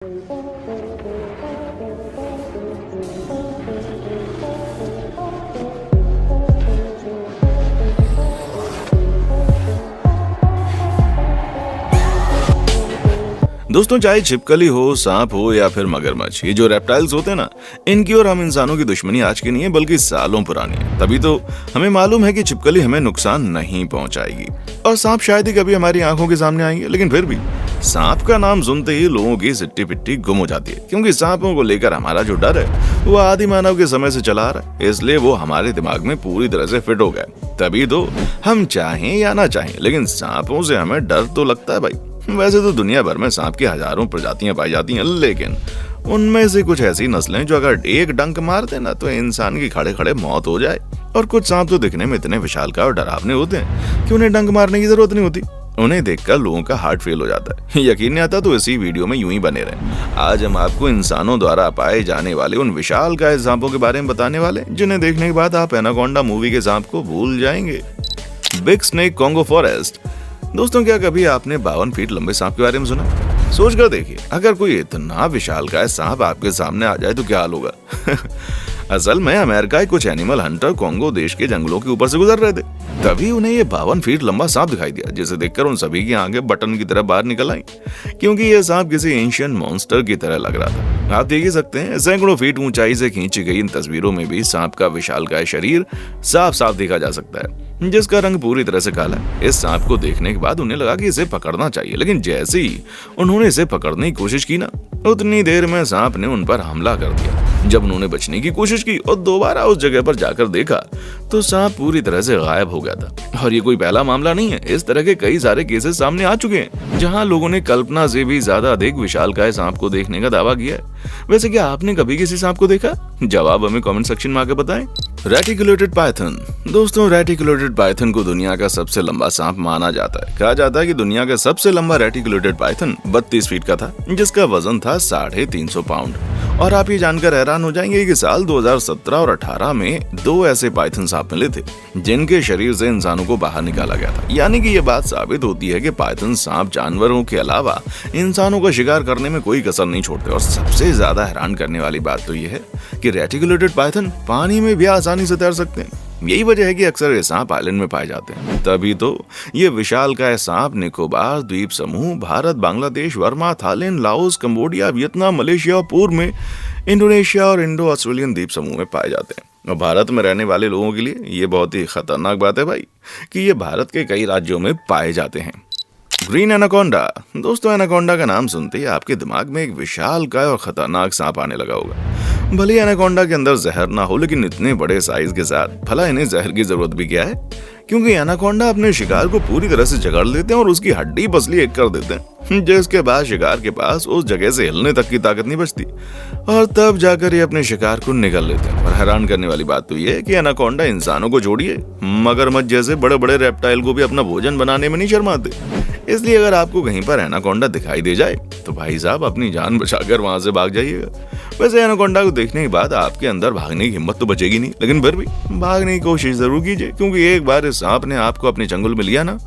दोस्तों, चाहे छिपकली हो, सांप हो या फिर मगरमच्छ, ये जो रेप्टाइल्स होते हैं ना, इनकी और हम इंसानों की दुश्मनी आज की नहीं है बल्कि सालों पुरानी है। तभी तो हमें मालूम है कि छिपकली हमें नुकसान नहीं पहुंचाएगी और सांप शायद ही कभी हमारी आंखों के सामने आएंगे। लेकिन फिर भी सांप का नाम सुनते ही लोगों की सिट्टी पिट्टी गुम हो जाती है, क्योंकि सांपों को लेकर हमारा जो डर है वो आदि मानव के समय से चला आ रहा है। इसलिए वो हमारे दिमाग में पूरी तरह से फिट हो गया। तभी तो हम चाहें या ना चाहें, लेकिन सांपों से हमें डर तो लगता है भाई। वैसे तो दुनिया भर में सांप की हजारों प्रजातियां पाई जाती हैं, लेकिन उनमें से कुछ ऐसी नस्लें जो अगर एक डंक मार दे ना तो इंसान की खड़े खड़े मौत हो जाए। और कुछ सांप तो दिखने में इतने विशालकाय और डरावने होते हैं कि उन्हें डंक मारने की जरूरत नहीं होती। उन्हें देखकर लोगों का हार्ट फेल हो जाता है। यकीन नहीं आता तो इसी वीडियो में यूं ही बने रहे। आज हम आपको इंसानों द्वारा पाए जाने वाले उन विशालकाय सांपों के बारे में बताने वाले, जिन्हें देखने के बाद आप एनाकोंडा मूवी के सांप को भूल जाएंगे। Big snake Congo forest. दोस्तों, क्या कभी आपने 52 फीट लंबे सांप के बारे में सुना? सोचकर देखिए, अगर कोई इतना विशालकाय सांप आपके सामने आ जाए तो क्या हाल होगा। असल में अमेरिका के कुछ एनिमल हंटर कॉन्गो देश के जंगलों के ऊपर से गुजर रहे थे। तभी उन्हें ये 52 फीट लंबा सांप दिखाई दिया, जिसे देखकर उन सभी की आंखें बटन की तरह बाहर निकल आई, क्योंकि ये सांप किसी एंशिएंट मॉन्स्टर की तरह लग रहा था। आप देख ही सकते हैं, सैकड़ों फीट ऊंचाई से खींची गई इन तस्वीरों में भी सांप का विशालकाय शरीर साफ साफ देखा जा सकता है, जिसका रंग पूरी तरह से काला है। इस सांप को देखने के बाद उन्हें लगा कि इसे पकड़ना चाहिए, लेकिन जैसे ही उन्होंने इसे पकड़ने की कोशिश की ना, उतनी देर में सांप ने उन पर हमला कर दिया। जब उन्होंने बचने की कोशिश की और दोबारा उस जगह पर जाकर देखा तो सांप पूरी तरह से गायब हो गया था। और ये कोई पहला मामला नहीं है, इस तरह के कई सारे केसेस सामने आ चुके हैं जहां लोगों ने कल्पना से भी ज्यादा अधिक विशालकाय सांप को देखने का दावा किया है। वैसे क्या आपने कभी किसी सांप को देखा? जवाब हमें कमेंट सेक्शन में आकर बताएं। Reticulated Python. दोस्तों, रेटिकुलेटेड पाइथन को दुनिया का सबसे लंबा सांप माना जाता है। कहा जाता है कि दुनिया का सबसे लंबा रेटिकुलेटेड पाइथन 32 फीट का था, जिसका वजन था 350 पाउंड। और आप ये जानकर हैरान हो जाएंगे कि साल 2017 और 18 में 2 ऐसे पाइथन सांप मिले थे जिनके शरीर से इंसानों को बाहर निकाला गया था। यानी कि ये बात साबित होती है कि पाइथन सांप जानवरों के अलावा इंसानों का शिकार करने में कोई कसर नहीं छोड़ते। और सबसे ज्यादा हैरान करने वाली बात तो ये है कि रेटिकुलेटेड पाइथन पानी में भी आसानी से तैर सकते हैं। यही वजह है कि अक्सर ये सांप आइलैंड में पाए जाते हैं। तभी तो ये विशालकाय सांप निकोबार द्वीप समूह, Bharat, Bangladesh, Verma, Thailand, Laos, Cambodia, Vietnam, Malaysia और पूर्व में इंडोनेशिया और इंडो ऑस्ट्रेलियन द्वीप समूह में पाए जाते हैं। और भारत में रहने वाले लोगों के लिए ये बहुत ही खतरनाक बात है भाई, कि ये भारत के कई राज्यों में पाए जाते हैं। Green anaconda. दोस्तों, एनाकोंडा का नाम सुनते ही आपके दिमाग में एक विशालकाय और खतरनाक सांप आने लगा होगा। भले एनाकोंडा के अंदर जहर ना हो, लेकिन इतने बड़े साइज के साथ भला इन्हें जहर की जरूरत भी क्या है? क्योंकि एनाकोंडा अपने शिकार को पूरी तरह से जकड़ लेते हैं और उसकी हड्डी पसली एक कर देते हैं, जिसके बाद शिकार के पास उस जगह से हिलने तक की ताकत नहीं बचती और तब जाकर ये अपने शिकार को निगल लेते हैं। और हैरान करने वाली बात तो ये है कि एनाकोंडा इंसानों को छोड़िए, मगरमच्छ जैसे बड़े बड़े रेप्टाइल को भी अपना भोजन बनाने में नहीं शर्माते। इसलिए अगर आपको कहीं पर एनाकोंडा दिखाई दे जाए तो भाई साहब अपनी जान बचाकर वहां से भाग जाइएगा। वैसे एनाकोंडा को देखने के बाद आपके अंदर भागने की हिम्मत तो बचेगी नहीं, लेकिन फिर भी भागने की कोशिश जरूर कीजिए, क्योंकि एक बार इस सांप ने आपको अपने चंगुल में लिया ना,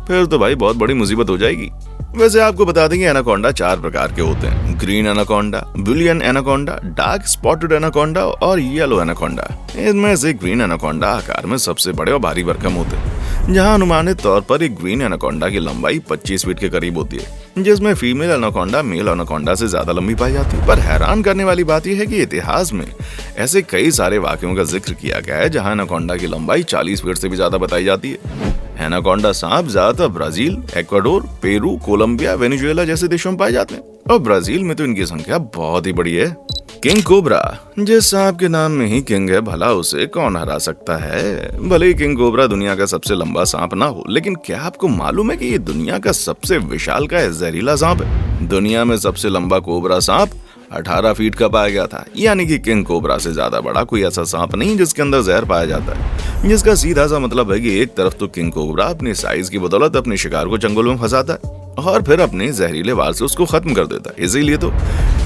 फिर तो भाई बहुत बड़ी मुसीबत हो जाएगी। वैसे आपको बता देंगे एनाकोंडा 4 प्रकार के होते हैं: green anaconda, Boolean anaconda, dark spotted anaconda और येलो एनाकोंडा। इनमें से ग्रीन एनाकोंडा आकार में सबसे बड़े और भारी भरकम होते हैं, जहां अनुमानित तौर पर एक ग्रीन एनाकोंडा की लंबाई 25 फीट के करीब होती है, जिसमें फीमेल एनाकोंडा मेल एनाकोंडा से ज्यादा लंबी पाई जाती है। पर हैरान करने वाली बात यह है कि इतिहास में ऐसे कई सारे वाकयों का जिक्र किया गया है जहां एनाकोंडा की लंबाई 40 फीट से भी ज्यादा बताई जाती है। एनाकोंडा सांप ज्यादातर Brazil, Ecuador, Peru, Colombia, Venezuela जैसे देशों में पाए जाते हैं, और ब्राजील में तो इनकी संख्या बहुत ही बड़ी है। King cobra. जिस सांप के नाम में ही किंग है, भला उसे कौन हरा सकता है? भले ही किंग कोबरा दुनिया का सबसे लंबा सांप ना हो, लेकिन क्या आपको मालूम है कि ये दुनिया का सबसे विशालकाय जहरीला सांप है? दुनिया में सबसे लंबा कोबरा सांप 18 फीट का पाया गया था। यानी कि किंग कोबरा से ज्यादा बड़ा कोई ऐसा सांप नहीं जिसके अंदर जहर पाया जाता है, जिसका सीधा सा मतलब है कि एक तरफ तो किंग कोबरा अपने साइज की बदौलत अपने शिकार को चंगुल में फंसाता है और फिर अपने जहरीले वार से उसको खत्म कर देता है। इसीलिए तो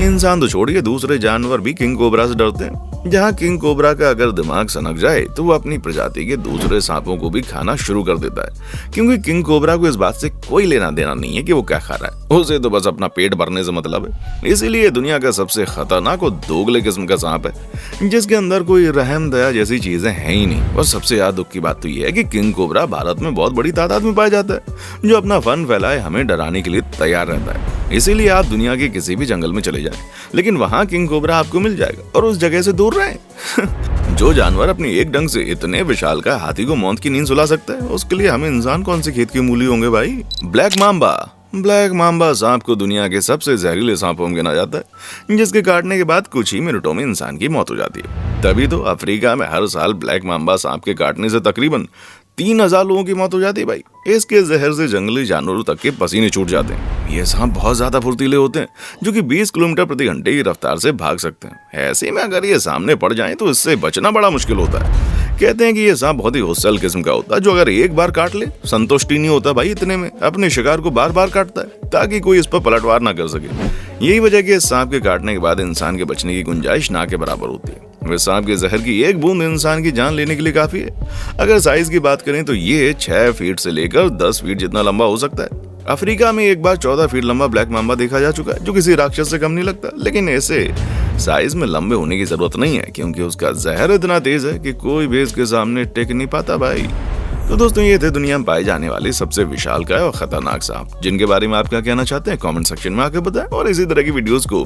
इंसान तो छोड़िए, दूसरे जानवर भी किंग कोबरा से डरते हैं। जहाँ किंग कोबरा का अगर दिमाग सनक जाए तो वो अपनी प्रजाति के दूसरे सांपों को भी खाना शुरू कर देता है, क्योंकि किंग कोबरा को इस बात से कोई लेना देना नहीं है कि वो क्या खा रहा है, उसे तो बस अपना पेट भरने से मतलब है। इसीलिए दुनिया का सबसे खतरनाक और दोगले किस्म का सांप है, जिसके अंदर कोई रहम दया जैसी चीजें हैं ही नहीं। और सबसे ज्यादा दुख की बात तो ये है कि किंग कोबरा भारत में बहुत बड़ी तादाद में पाया जाता है, जो अपना फन फैलाए हमें डराने के लिए तैयार रहता है। इसीलिए आप दुनिया के किसी भी जंगल में चले जाएं, लेकिन वहां किंग कोबरा आपको मिल जाएगा और उस जगह से दूर रहें। जो जानवर अपनी एक डंक से इतने विशाल का हाथी को मौत की नींद सुला सकता है, उसके लिए हम इंसान कौन से खेत की मूली होंगे भाई। ब्लैक माम्बा सांप को दुनिया के सबसे जहरीले सांपों में गिना जाता है, जिसके काटने के बाद कुछ ही मिनटों में इंसान की मौत हो जाती है। तभी तो अफ्रीका में हर साल ब्लैक माम्बा सांप के काटने से तकरीबन 3000 लोगों की मौत हो जाती है भाई। इसके जहर से जंगली जानवरों तक के पसीने छूट जाते हैं। ये सांप बहुत ज्यादा फुर्तीले होते हैं, जो कि 20 किलोमीटर प्रति घंटे की रफ्तार से भाग सकते हैं। ऐसे में अगर ये सामने पड़ जाएं तो इससे बचना बड़ा मुश्किल होता है। कहते हैं कि ये सांप बहुत ही होशियार किस्म का होता है, जो अगर एक बार काट ले संतुष्टि नहीं होता भाई, इतने में अपने शिकार को बार बार काटता है ताकि कोई इस पर पलटवार ना कर सके। यही वजह कि इस सांप के काटने के बाद इंसान के बचने की गुंजाइश ना के बराबर होती है। वे सांप के जहर की एक बूंद इंसान की जान लेने के लिए काफी है। अगर साइज की बात करें तो ये 6 फीट से लेकर 10 फीट जितना लंबा हो सकता है। अफ्रीका में एक बार 14 फीट लंबा ब्लैक माम्बा देखा जा चुका है, जो किसी राक्षस से कम नहीं लगता। लेकिन ऐसे साइज में लंबे होने की जरूरत नहीं है, क्योंकि उसका जहर इतना तेज है कि कोई भी इसके सामने टिक नहीं पाता भाई। तो दोस्तों, ये थे दुनिया में पाए जाने वाले सबसे विशालकाय और खतरनाक सांप, जिनके बारे में आप क्या कहना चाहते हैं कमेंट सेक्शन में आकर बताएं। और इसी तरह की वीडियोस को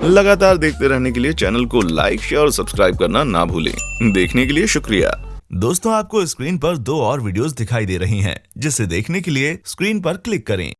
लगातार देखते रहने के लिए चैनल को लाइक, शेयर और सब्सक्राइब करना ना भूलें। देखने के लिए शुक्रिया। दोस्तों, आपको स्क्रीन पर 2 और वीडियोस दिखाई दे रही हैं, जिसे देखने के लिए स्क्रीन पर क्लिक करें।